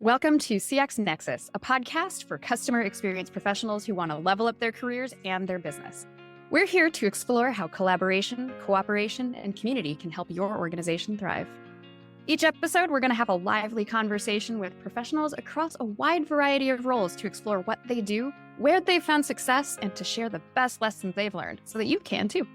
Welcome to CX Nexus, a podcast for customer experience professionals who want to level up their careers and their business. We're here to explore how collaboration, cooperation, and community can help your organization thrive. Each episode, we're going to have a lively conversation with professionals across a wide variety of roles to explore what they do, where they've found success, and to share the best lessons they've learned so that you can too.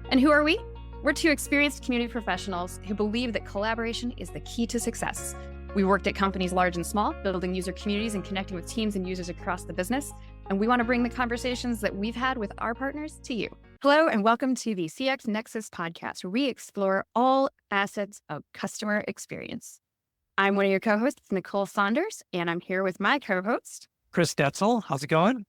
And who are we? We're two experienced community professionals who believe that collaboration is the key to success. We worked at companies large and small, building user communities and connecting with teams and users across the business. And we want to bring the conversations that we've had with our partners to you. Hello, and welcome to the CX Nexus podcast, where we explore all facets of customer experience. I'm one of your co-hosts, Nicole Saunders, and I'm here with my co-host, Chris Detzel. How's it going?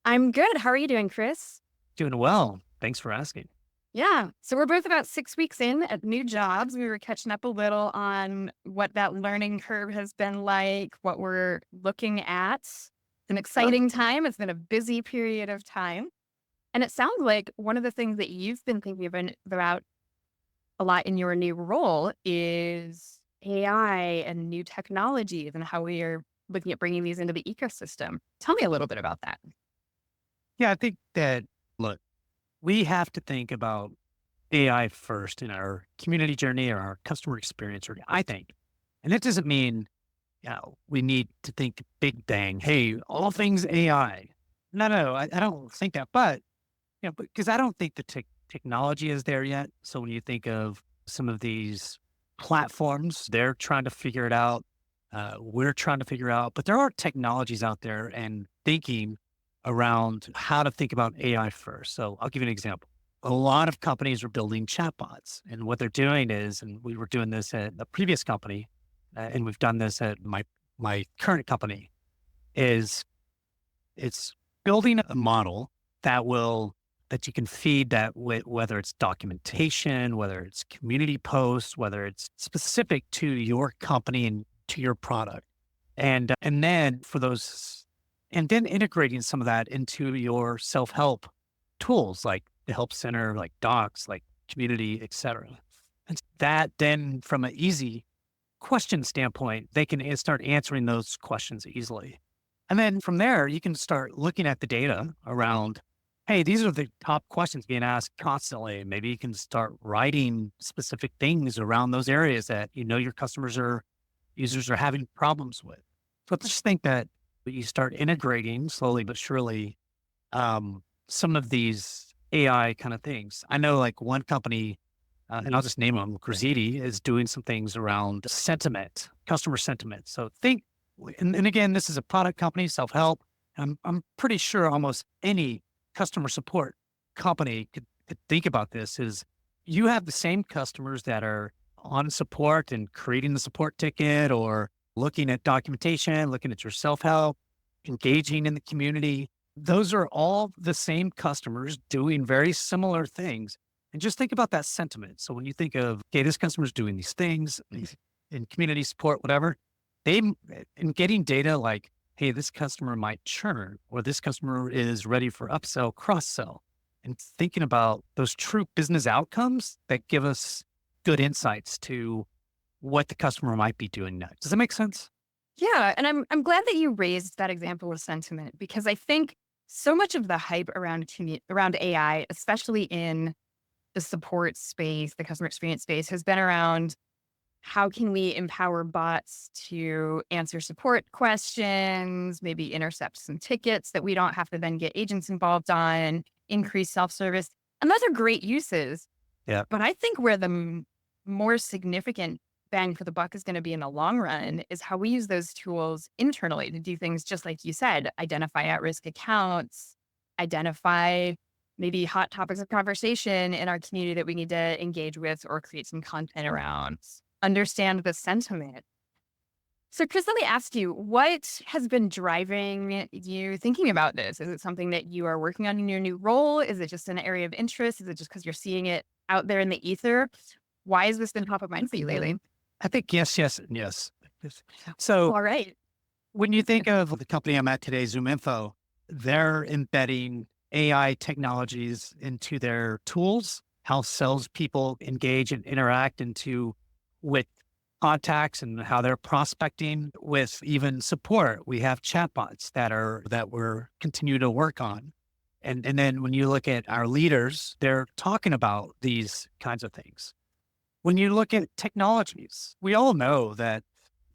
I'm good. How are you doing, Chris? Doing well. Thanks for asking. Yeah. So we're both about 6 weeks in at new jobs. We were catching up a little on what that learning curve has been like, what we're looking at. It's an exciting time. It's been a busy period of time. And it sounds like one of the things that you've been thinking about a lot in your new role is AI and new technologies and how we are looking at bringing these into the ecosystem. Tell me a little bit about that. Yeah, I think that, look, we have to think about AI first in our community journey or our customer experience journey, I think. And that doesn't mean, we need to think big bang, hey, all things AI. No, I don't think that. But, because I don't think the technology is there yet. So when you think of some of these platforms, they're trying to figure it out. We're trying to figure out, but there are technologies out there and thinking around how to think about AI first. So I'll give you an example. A lot of companies are building chatbots, and what they're doing is, and we were doing this at a previous company, and we've done this at my current company, is it's building a model that you can feed that with, whether it's documentation, whether it's community posts, whether it's specific to your company and to your product, and then for those. And then integrating some of that into your self-help tools, like the help center, like docs, like community, et cetera. And that then from an easy question standpoint, they can start answering those questions easily. And then from there, you can start looking at the data around, hey, these are the top questions being asked constantly. Maybe you can start writing specific things around those areas that your users are having problems with. So let's just think that you start integrating slowly but surely some of these AI kind of things. I know like one company, and I'll just name them, Graziti, is doing some things around sentiment, customer sentiment. So think, and again, this is a product company, self-help. I'm pretty sure almost any customer support company could think about this is you have the same customers that are on support and creating the support ticket or looking at documentation, looking at your self-help, engaging in the community. Those are all the same customers doing very similar things. And just think about that sentiment. So when you think of, okay, this customer's doing these things in community support, whatever, in getting data like, hey, this customer might churn, or this customer is ready for upsell, cross-sell, and thinking about those true business outcomes that give us good insights to what the customer might be doing next. Does that make sense? Yeah. And I'm glad that you raised that example of sentiment, because I think so much of the hype around AI, especially in the support space, the customer experience space, has been around how can we empower bots to answer support questions, maybe intercept some tickets that we don't have to then get agents involved on, increase self-service. And those are great uses. Yeah. But I think where the more significant bang for the buck is going to be in the long run is how we use those tools internally to do things just like you said, identify at-risk accounts, identify maybe hot topics of conversation in our community that we need to engage with or create some content around, understand the sentiment. So Chris, let me ask you, what has been driving you thinking about this? Is it something that you are working on in your new role? Is it just an area of interest? Is it just because you're seeing it out there in the ether? Why has this been top of mind for you lately? I think yes, and yes. So all right. When you think of the company I'm at today, ZoomInfo, they're embedding AI technologies into their tools, how salespeople engage and interact with contacts and how they're prospecting with even support. We have chatbots that we're continue to work on. And then when you look at our leaders, they're talking about these kinds of things. When you look at technologies, we all know that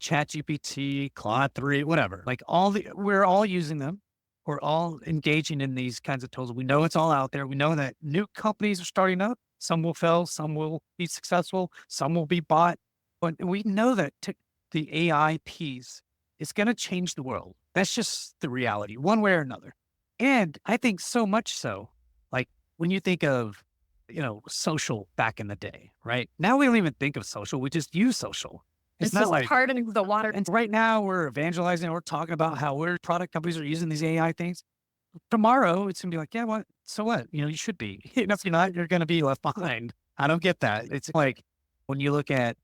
ChatGPT, Claude 3, whatever, like we're all using them. We're all engaging in these kinds of tools. We know it's all out there. We know that new companies are starting up. Some will fail, some will be successful, some will be bought. But we know that the AI piece is going to change the world. That's just the reality, one way or another. And I think so much so, like when you think of, social back in the day, right? Now we don't even think of social. We just use social. It's It's not just like, part of the water. and right now we're evangelizing. We're talking about how product companies are using these AI things. Tomorrow it's gonna be like, yeah, what? So what? You should be. If you're not, you're gonna be left behind. I don't get that. It's like when you look at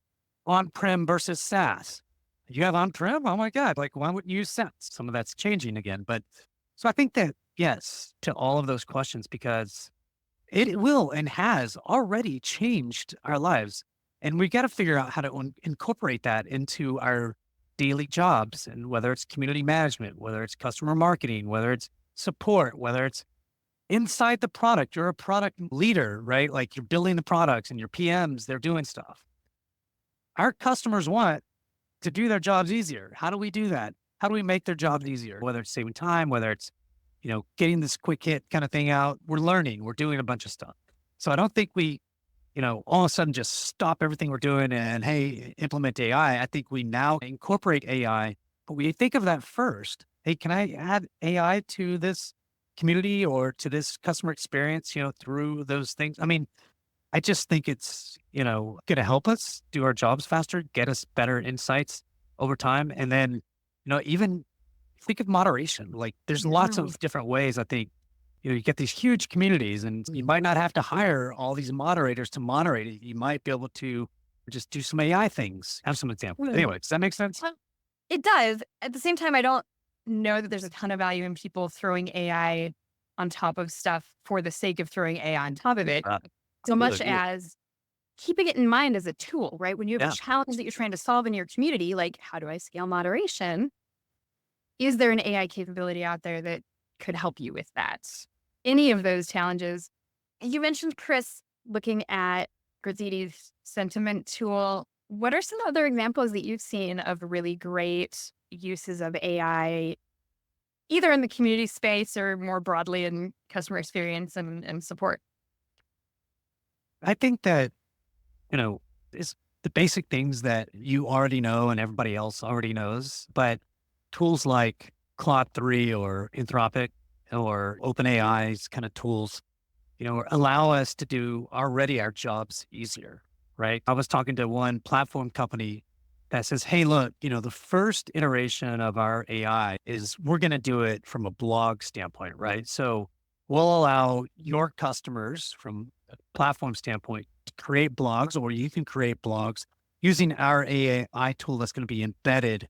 on-prem versus SaaS. You have on-prem? Oh my God. Like, why wouldn't you use SaaS? Some of that's changing again. But so I think that yes, to all of those questions, because it will and has already changed our lives. And we got to figure out how to incorporate that into our daily jobs. And whether it's community management, whether it's customer marketing, whether it's support, whether it's inside the product, you're a product leader, right? Like you're building the products and your PMs, they're doing stuff. Our customers want to do their jobs easier. How do we do that? How do we make their jobs easier? Whether it's saving time, whether it's, getting this quick hit kind of thing out, we're learning, we're doing a bunch of stuff. So I don't think we, all of a sudden just stop everything we're doing and, hey, implement AI. I think we now incorporate AI, but we think of that first. Hey, can I add AI to this community or to this customer experience, through those things? I mean, I just think it's, going to help us do our jobs faster, get us better insights over time. And then, even think of moderation. Like there's lots of different ways. I think, you get these huge communities and you might not have to hire all these moderators to moderate it. You might be able to just do some AI things. Have some examples. Anyway, does that make sense? Well, it does. At the same time, I don't know that there's a ton of value in people throwing AI on top of stuff for the sake of throwing AI on top of it, so much as keeping it in mind as a tool, right? When you have Yeah. a challenge that you're trying to solve in your community, like how do I scale moderation? Is there an AI capability out there that could help you with that? Any of those challenges. You mentioned, Chris, looking at Graziti's sentiment tool. What are some other examples that you've seen of really great uses of AI, either in the community space or more broadly in customer experience and support? I think that, it's the basic things that you already know and everybody else already knows, but tools like Claude 3 or Anthropic or OpenAI's kind of tools, allow us to do already our jobs easier, right? I was talking to one platform company that says, hey, look, the first iteration of our AI is we're going to do it from a blog standpoint, right? So we'll allow your customers from a platform standpoint to create blogs, or you can create blogs using our AI tool that's going to be embedded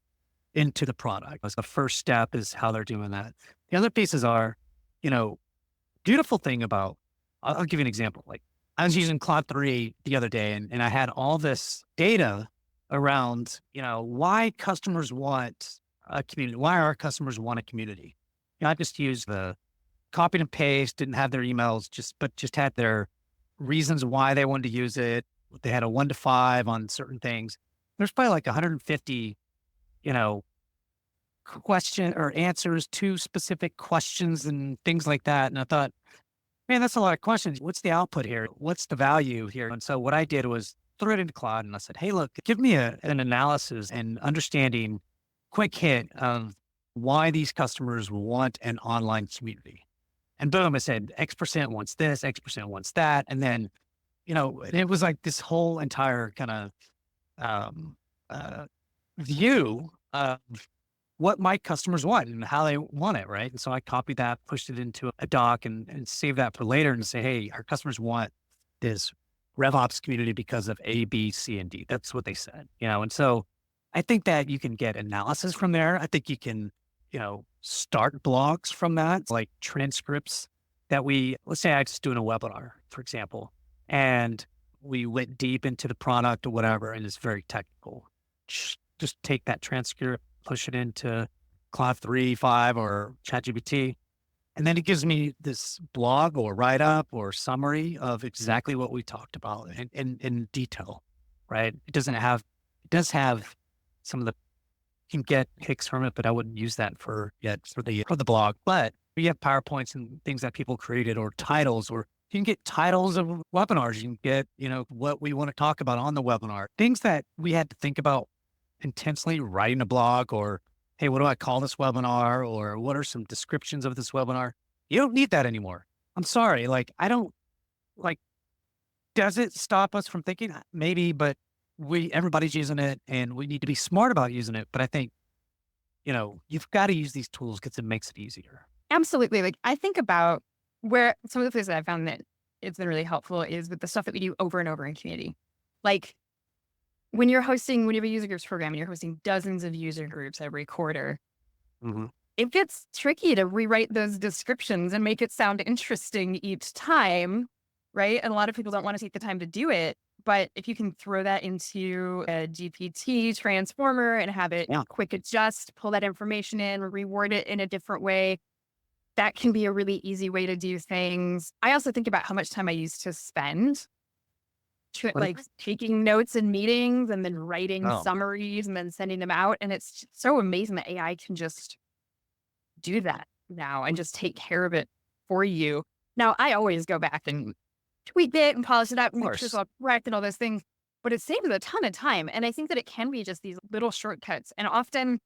into the product. That's the first step is how they're doing that. The other pieces are, beautiful thing about, I'll give you an example. Like I was using Claude 3 the other day and I had all this data around, why customers want a community, why our customers want a community. I just used the copied and paste, didn't have their emails, but just had their reasons why they wanted to use it. They had a 1 to 5 on certain things. There's probably like 150, question or answers to specific questions and things like that. And I thought, man, that's a lot of questions. What's the output here? What's the value here? And so what I did was throw it into Cloud and I said, hey, look, give me an analysis and understanding, quick hit of why these customers want an online community. And boom, I said X% wants this, X% wants that. And then, it was like this whole entire kind of view of what my customers want and how they want it, right? And so I copied that, pushed it into a doc and saved that for later and say, hey, our customers want this RevOps community because of A, B, C, and D. That's what they said, And so I think that you can get analysis from there. I think you can, start blogs from that, like transcripts that let's say I was doing a webinar, for example, and we went deep into the product or whatever, and it's very technical. just take that transcript, push it into Claude 3, 5, or ChatGPT. And then it gives me this blog or write up or summary of exactly what we talked about in detail, right? It does have some of the, you can get picks from it, but I wouldn't use that for the blog. But we have PowerPoints and things that people created or titles, or you can get titles of webinars. You can get, what we want to talk about on the webinar, things that we had to think about intensely writing a blog, or, hey, what do I call this webinar? Or what are some descriptions of this webinar? You don't need that anymore. I'm sorry. Like, I don't like, does it stop us from thinking? Maybe, but everybody's using it and we need to be smart about using it. But I think, you've got to use these tools because it makes it easier. Absolutely. Like I think about where some of the places that I found that it's been really helpful is with the stuff that we do over and over in community. Like when you have a user groups program and you're hosting dozens of user groups every quarter, hmm it gets tricky to rewrite those descriptions and make it sound interesting each time, right? And a lot of people don't want to take the time to do it. But if you can throw that into a GPT transformer and have it quick adjust, pull that information in, reword it in a different way, that can be a really easy way to do things. I also think about how much time I used to spend like taking notes in meetings and then writing summaries and then sending them out. And it's so amazing that AI can just do that now and just take care of it for you. Now, I always go back and tweak it and polish it up and make sure it's all correct and all those things, but it saves a ton of time. And I think that it can be just these little shortcuts. And often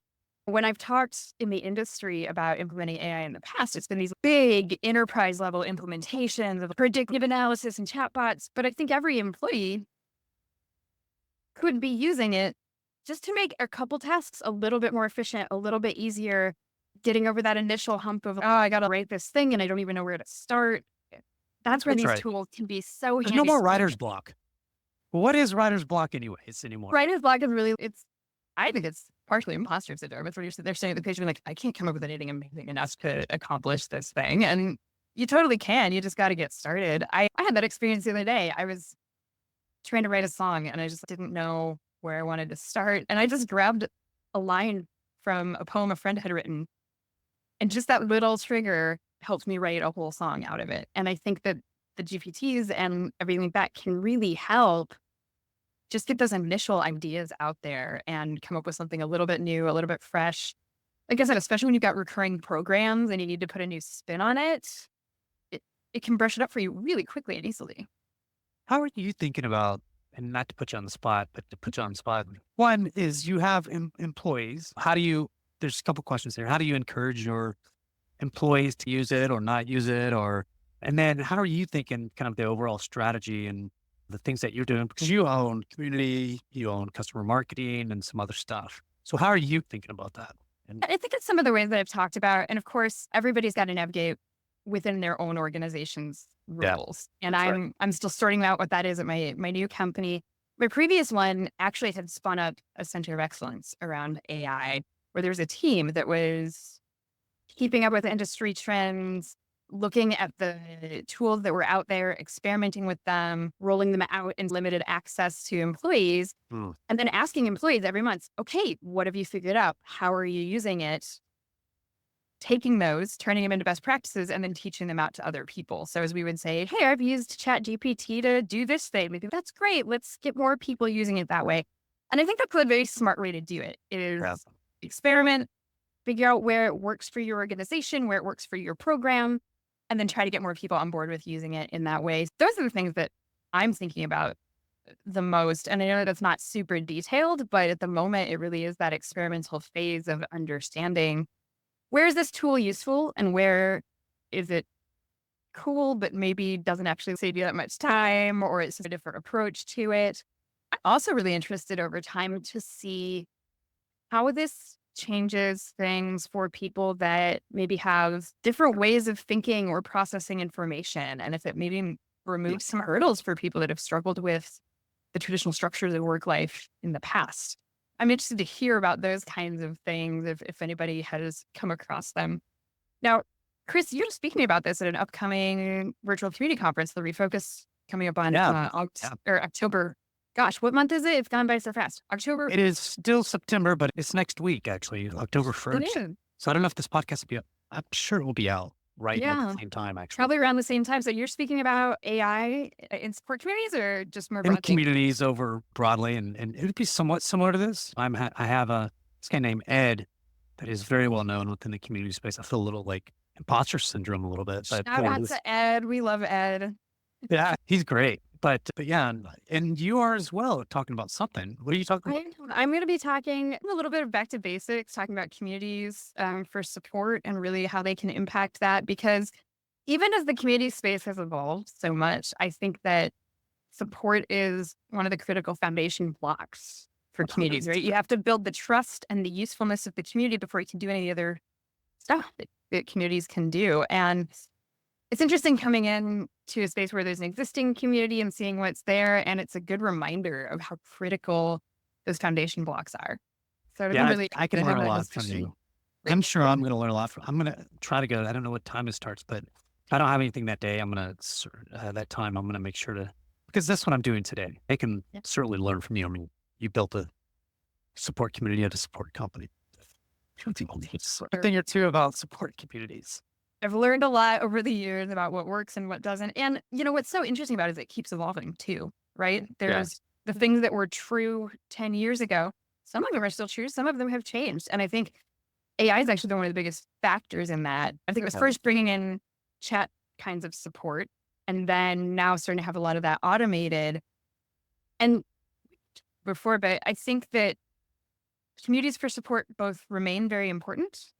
when I've talked in the industry about implementing AI in the past, it's been these big enterprise level implementations of predictive analysis and chatbots. But I think every employee could be using it just to make a couple tasks a little bit more efficient, a little bit easier, getting over that initial hump of, I got to write this thing and I don't even know where to start. That's where these tools can be so handy. There's no more writer's block. What is writer's block anyways anymore? Writer's block is really, I think it's partially imposter syndrome. It's when they're saying at the page, like, I can't come up with anything amazing enough to accomplish this thing. And you totally can. You just got to get started. I had that experience the other day. I was trying to write a song and I just didn't know where I wanted to start. And I just grabbed a line from a poem a friend had written. And just that little trigger helped me write a whole song out of it. And I think that the GPTs and everything like that can really help just get those initial ideas out there and come up with something a little bit new, a little bit fresh. Like I said, especially when you've got recurring programs and you need to put a new spin on it, it can brush it up for you really quickly and easily. How are you thinking about, and not to put you on the spot, but to put you on the spot, one is you have employees. There's a couple questions there. How do you encourage your employees to use it or not use it? And then how are you thinking kind of the overall strategy and the things that you're doing? Because you own community, you own customer marketing and some other stuff. So how are you thinking about that? And I think it's some of the ways that I've talked about. And of course, everybody's got to navigate within their own organization's rules. And I'm still sorting out what that is at my new company. My previous one actually had spun up a center of excellence around AI, where there was a team that was keeping up with industry trends, looking at the tools that were out there, experimenting with them, rolling them out in limited access to employees, and then asking employees every month, okay, what have you figured out? How are you using it? Taking those, turning them into best practices, and then teaching them out to other people. So as we would say, hey, I've used ChatGPT to do this thing. Maybe that's great. Let's get more people using it that way. And I think that's a very smart way to do it is experiment, figure out where it works for your organization, where it works for your program, and then try to get more people on board with using it in that way. Those are the things that I'm thinking about the most. And I know that's not super detailed, but at the moment, it really is that experimental phase of understanding where is this tool useful and where is it cool, but maybe doesn't actually save you that much time, or it's just a different approach to it. I'm also really interested over time to see how this changes things for people that maybe have different ways of thinking or processing information. And if it maybe removes some hurdles for people that have struggled with the traditional structures of work life in the past. I'm interested to hear about those kinds of things if anybody has come across them. Now, Chris, you're speaking about this at an upcoming virtual community conference, the Refocus, coming up on October Gosh, what month is it? It's gone by so fast. October. It is still September, but it's next week, actually, October It 1st. is. So I don't know if this podcast will be up. I'm sure it will be out right at the Yeah. same time, actually. Probably around the same time. So you're speaking about AI in support communities or just more In broadly? communities over broadly, and it would be somewhat similar to this. I have this guy named Ed that is very well known within the community space. I feel a little like imposter syndrome a little bit, but Shout out to Ed. We love Ed. yeah, he's great. But yeah, and you are as well talking about something. What are you talking about? I'm going to be talking a little bit of back to basics, talking about communities for support and really how they can impact that. Because even as the community space has evolved so much, I think that support is one of the critical foundation blocks for communities, right? You have to build the trust and the usefulness of the community before you can do any other stuff that communities can do. And it's interesting coming in to a space where there's an existing community and seeing what's there. And it's a good reminder of how critical those foundation blocks are. So I'm Yeah, really I excited can to have learn a that lot from discussion. you. I'm sure I'm going to learn a lot from. I'm going to try to go. I don't know what time it starts, but if I don't have anything that day, I'm going to that time. I'm going to make sure to because that's what I'm doing today. I can Yeah. certainly learn from you. I mean, you built a support community at a support company. A thing or two about support communities. I've learned a lot over the years about what works and what doesn't. And what's so interesting about it is it keeps evolving too, right? Yeah, There's the things that were true 10 years ago. Some of them are still true. Some of them have changed. And I think AI is actually been one of the biggest factors in that. I think it was first bringing in chat kinds of support and then now starting to have a lot of that automated. And before, but I think that communities for support both remain very important,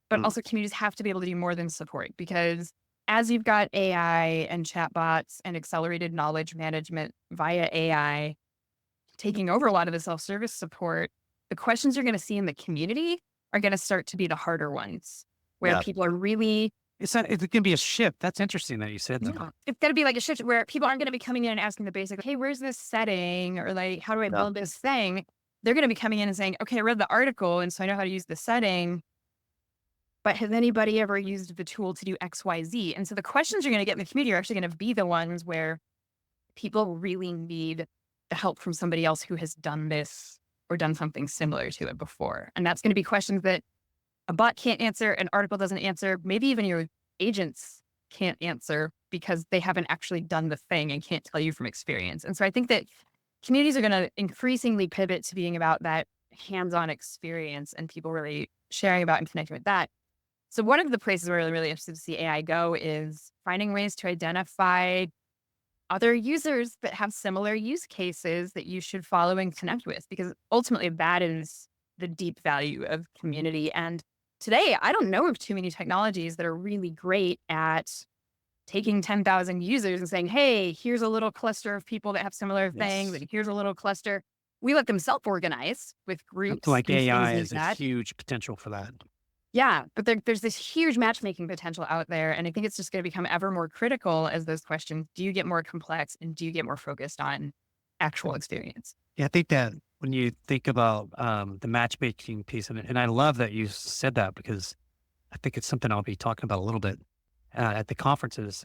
but Mm, also communities have to be able to do more than support because as you've got AI and chatbots and accelerated knowledge management via AI taking over a lot of the self-service support, the questions you're going to see in the community are going to start to be the harder ones where yeah, people are really, it's going to be a shift. That's interesting that you said that. it's going to be like a shift where people aren't going to be coming in and asking the basic, hey, where's this setting? Or like, how do I Yeah, build this thing? They're going to be coming in and saying, okay, I read the article and so I know how to use the setting. But has anybody ever used the tool to do XYZ? And so the questions you're going to get in the community are actually going to be the ones where people really need the help from somebody else who has done this or done something similar to it before. And that's going to be questions that a bot can't answer, an article doesn't answer, maybe even your agents can't answer because they haven't actually done the thing and can't tell you from experience. And so I think that communities are going to increasingly pivot to being about that hands-on experience and people really sharing about and connecting with that. So one of the places where I'm really interested to see AI go is finding ways to identify other users that have similar use cases that you should follow and connect with, because ultimately that is the deep value of community. And today, I don't know of too many technologies that are really great at taking 10,000 users and saying, hey, here's a little cluster of people that have similar things, yes. and here's a little cluster. We let them self-organize with I feel groups like and things AI like is a that. huge potential for that. Yeah, but there's this huge matchmaking potential out there. And I think it's just going to become ever more critical as those questions do you get more complex and do you get more focused on actual experience? Yeah, I think that when you think about the matchmaking piece, and I love that you said that because I think it's something I'll be talking about a little bit at the conferences.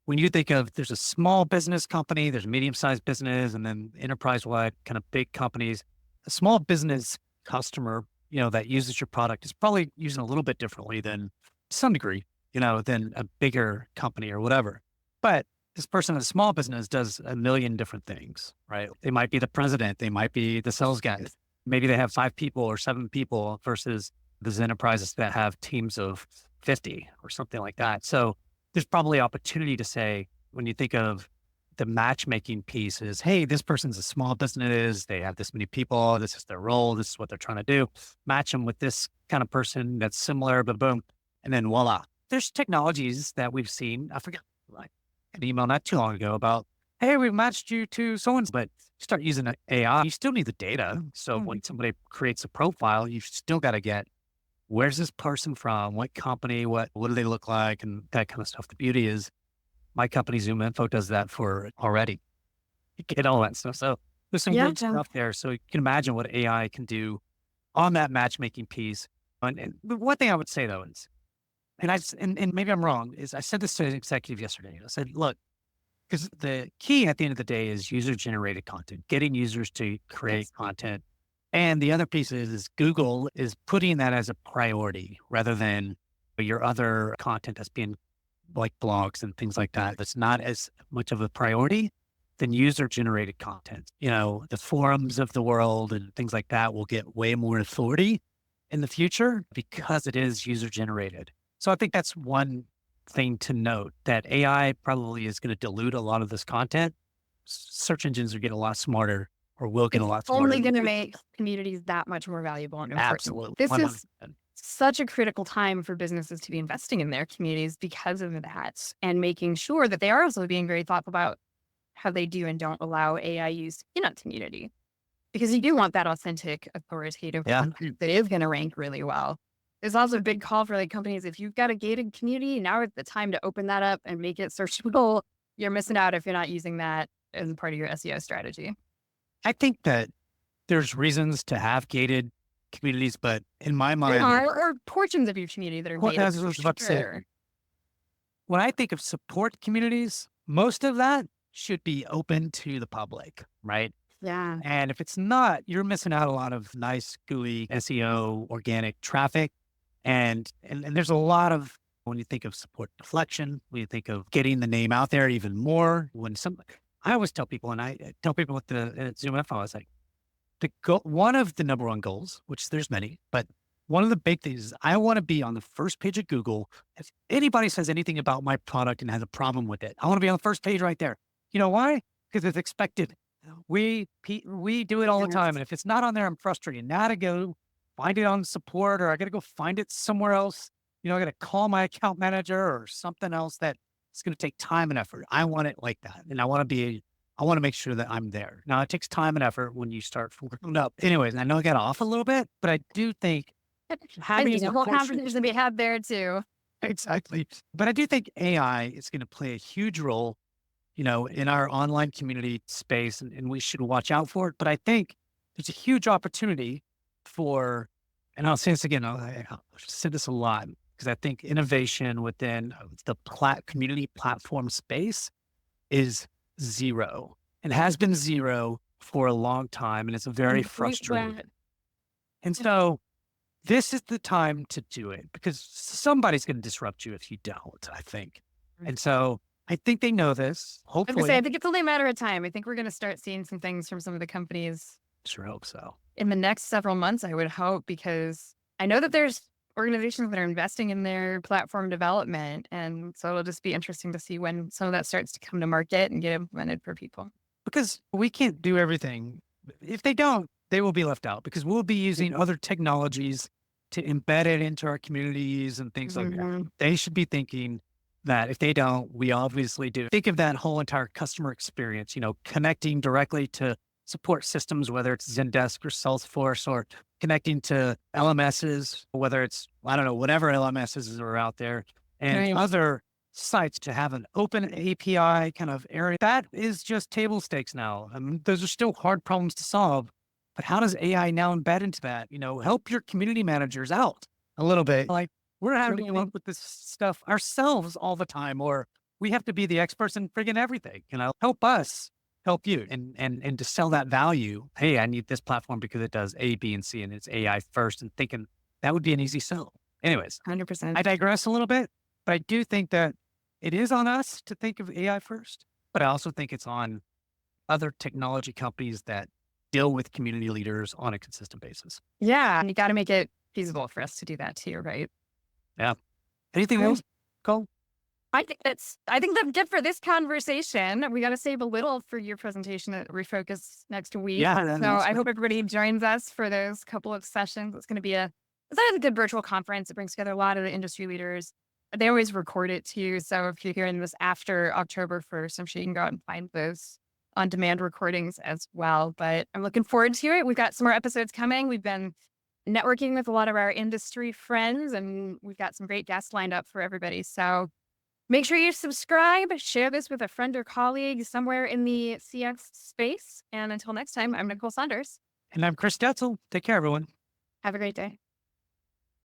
When you think of there's a small business company, there's a medium-sized business, and then enterprise-wide kind of big companies. A small business customer, that uses your product is probably using a little bit differently than to some degree, than a bigger company or whatever. But this person in a small business does a million different things, right? They might be the president, they might be the sales guy. Maybe they have 5 people or 7 people versus these enterprises that have teams of 50 or something like that. So there's probably opportunity to say, when you think of the matchmaking piece is, hey, this person's a small business. They have this many people. This is their role. This is what they're trying to do. Match them with this kind of person that's similar, but boom. And then voila. There's technologies that we've seen. I forgot, like an email not too long ago about, hey, we've matched you to so-and-so, but you start using AI, you still need the data. So when somebody creates a profile, you've still got to get, where's this person from? What company? What do they look like? And that kind of stuff. The beauty is my company, Zoom Info, does that for already. You get all that stuff. So there's some Yeah. good stuff there. So you can imagine what AI can do on that matchmaking piece. And the one thing I would say though is, and maybe I'm wrong, is I said this to an executive yesterday. I said, look, Because the key at the end of the day is user-generated content, getting users to create Yes. content. And the other piece is Google is putting that as a priority rather than your other content that's being like blogs and things like that. That's not as much of a priority than user-generated content. The forums of the world and things like that will get way more authority in the future because it is user-generated. So I think that's one thing to note, that AI probably is going to dilute a lot of this content. Search engines are getting a lot smarter, or will get a It's lot only smarter. going to make communities that much more valuable and important. Absolutely. This is 100%. such a critical time for businesses to be investing in their communities because of that, and making sure that they are also being very thoughtful about how they do and don't allow AI use in a community. Because you do want that authentic, authoritative Yeah. content that is going to rank really well. There's also a big call for like companies, if you've got a gated community, now is the time to open that up and make it searchable. You're missing out if you're not using that as part of your SEO strategy. I think that there's reasons to have gated communities, but in my mind, Or portions of your community that are what gated. as I was about to say, Sure. when I think of support communities, most of that should be open to the public, right? Yeah. And if it's not, you're missing out a lot of nice, gooey SEO, organic traffic. And there's a lot of, when you think of support deflection, when you think of getting the name out there even more, I always tell people, and I tell people with the Zoom Info, I was like, one of the number one goals, which there's many, but one of the big things is I want to be on the first page of Google. If anybody says anything about my product and has a problem with it, I want to be on the first page right there. You know why? Because it's expected. We do it all the time. And if it's not on there, I'm frustrated. Now to go find it on support, or I got to go find it somewhere else. I got to call my account manager or something else that it's going to take time and effort. I want it like that. And I want to make sure that I'm there. Now it takes time and effort when you start working up. Anyways, I know I got off a little bit, but I do think having There's a whole conversation to be had there too. exactly. But I do think AI is going to play a huge role, in our online community space, and we should watch out for it. But I think there's a huge opportunity for, and I'll say this again, I'll say this a lot, because I think innovation within the community platform space is zero and has been zero for a long time. And it's very frustrating. And so this is the time to do it, because somebody's going to disrupt you if you don't, I think. And so I think they know this. Hopefully. I think it's only a matter of time. I think we're going to start seeing some things from some of the companies. Sure hope so. In the next several months, I would hope, because I know that there's organizations that are investing in their platform development. And so it'll just be interesting to see when some of that starts to come to market and get implemented for people. Because we can't do everything. If they don't, they will be left out, because we'll be using other technologies to embed it into our communities and things like that. They should be thinking that if they don't, we obviously do. Think of that whole entire customer experience, connecting directly to support systems, whether it's Zendesk or Salesforce, or connecting to LMSs, whether it's, I don't know, whatever LMSs are out there, and other sites, to have an open API kind of area. That is just table stakes now. I mean, those are still hard problems to solve. But how does AI now embed into that? Help your community managers out a little bit. Like, we're having to come up with this stuff ourselves all the time, or we have to be the experts in friggin' everything. Help us help you, and to sell that value. Hey, I need this platform because it does A, B, and C, and it's AI first, and thinking that would be an easy sell. Anyways, 100%. I digress a little bit, but I do think that it is on us to think of AI first, but I also think it's on other technology companies that deal with community leaders on a consistent basis. Yeah. And you got to make it feasible for us to do that too, right? Yeah. Anything else, Cole? I think that's good for this conversation. We got to save a little for your presentation at Refocus next week. Yeah. So I hope everybody joins us for those couple of sessions. It's going to be it's a good virtual conference. It brings together a lot of the industry leaders. They always record it too. So if you're hearing this after October 1st, I'm sure you can go out and find those on-demand recordings as well. But I'm looking forward to it. We've got some more episodes coming. We've been networking with a lot of our industry friends, and we've got some great guests lined up for everybody. So make sure you subscribe, share this with a friend or colleague somewhere in the CX space. And until next time, I'm Nicole Saunders. And I'm Chris Detzel. Take care, everyone. Have a great day.